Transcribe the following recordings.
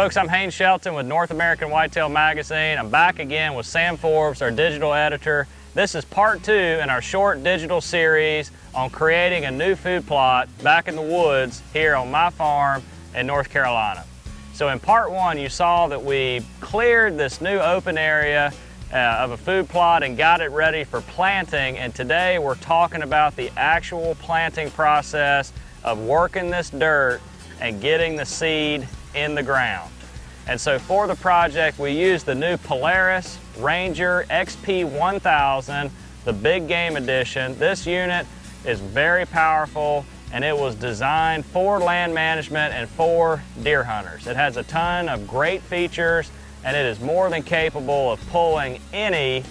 Folks, I'm Haynes Shelton with North American Whitetail Magazine. I'm back again with Sam Forbes, our digital editor. This is part 2 in our short digital series on creating a new food plot back in the woods here on my farm in North Carolina. So in part 1, you saw that we cleared this new open area of a food plot and got it ready for planting, and today we're talking about the actual planting process of working this dirt and getting the seed in the ground. And so for the project, we used the new Polaris Ranger XP 1000, the big game edition. This unit is very powerful, and it was designed for land management and for deer hunters. It has a ton of great features, and it is more than capable of pulling any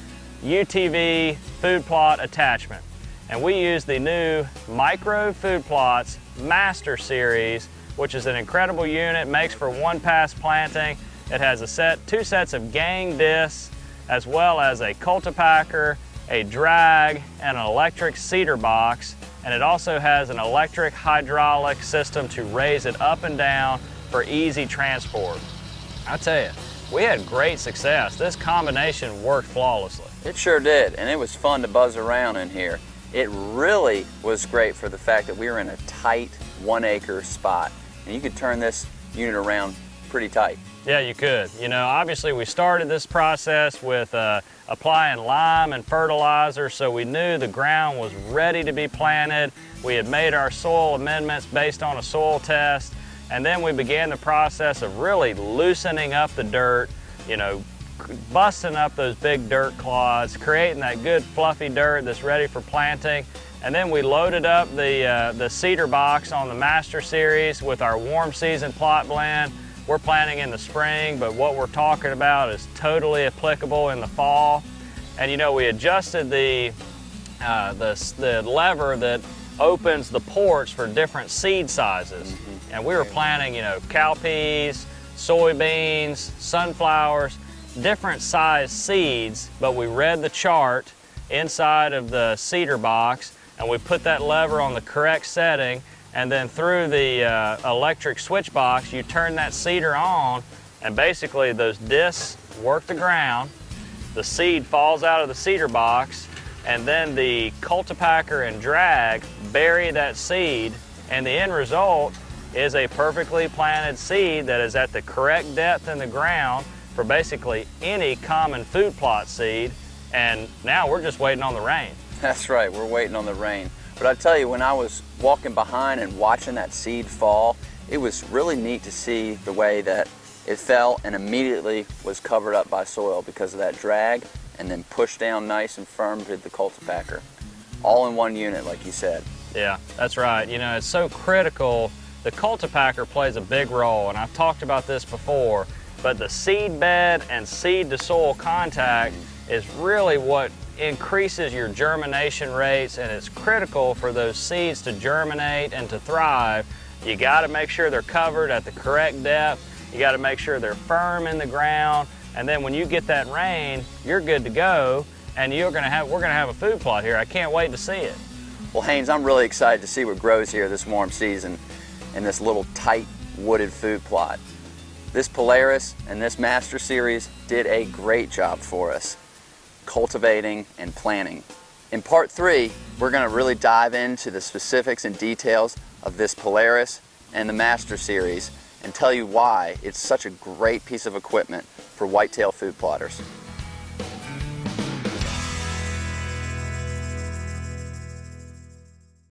UTV food plot attachment. And we use the new Micro Food Plots Master Series, which is an incredible unit, makes for one pass planting. It has two sets of gang discs, as well as a Cultipacker, a drag, and an electric cedar box. And it also has an electric hydraulic system to raise it up and down for easy transport. I tell you, we had great success. This combination worked flawlessly. It sure did, and it was fun to buzz around in here. It really was great for the fact that we were in a tight 1 acre spot. And you could turn this unit around pretty tight. Yeah, you could. You know, obviously we started this process with applying lime and fertilizer, so we knew the ground was ready to be planted. We had made our soil amendments based on a soil test, and then we began the process of really loosening up the dirt, you know, busting up those big dirt clods, creating that good fluffy dirt that's ready for planting. And then we loaded up the cedar box on the Master Series with our warm season plot blend. We're planting in the spring, but what we're talking about is totally applicable in the fall. And you know, we adjusted the lever that opens the ports for different seed sizes. And we were planting, you know, cowpeas, soybeans, sunflowers, different size seeds, but we read the chart inside of the cedar box, and we put that lever on the correct setting, and then through the electric switch box, you turn that cedar on, and basically those discs work the ground, the seed falls out of the cedar box, and then the Cultipacker and drag bury that seed, and the end result is a perfectly planted seed that is at the correct depth in the ground for basically any common food plot seed. And now we're just waiting on the rain. That's right, we're waiting on the rain. But I tell you, when I was walking behind and watching that seed fall, it was really neat to see the way that it fell and immediately was covered up by soil because of that drag, and then pushed down nice and firm with the Cultipacker. All in one unit, like you said. Yeah, that's right. You know, it's so critical. The Cultipacker plays a big role, and I've talked about this before, but the seed bed and seed to soil contact is really what increases your germination rates, and it's critical for those seeds to germinate and to thrive. You got to make sure they're covered at the correct depth. You got to make sure they're firm in the ground, and then when you get that rain, you're good to go, and we're gonna have a food plot here. I can't wait to see it. Well, Haynes, I'm really excited to see what grows here this warm season in this little tight wooded food plot. This Polaris and this Master Series did a great job for us cultivating and planting. In part 3, we're going to really dive into the specifics and details of this Polaris and the Master Series and tell you why it's such a great piece of equipment for whitetail food plotters.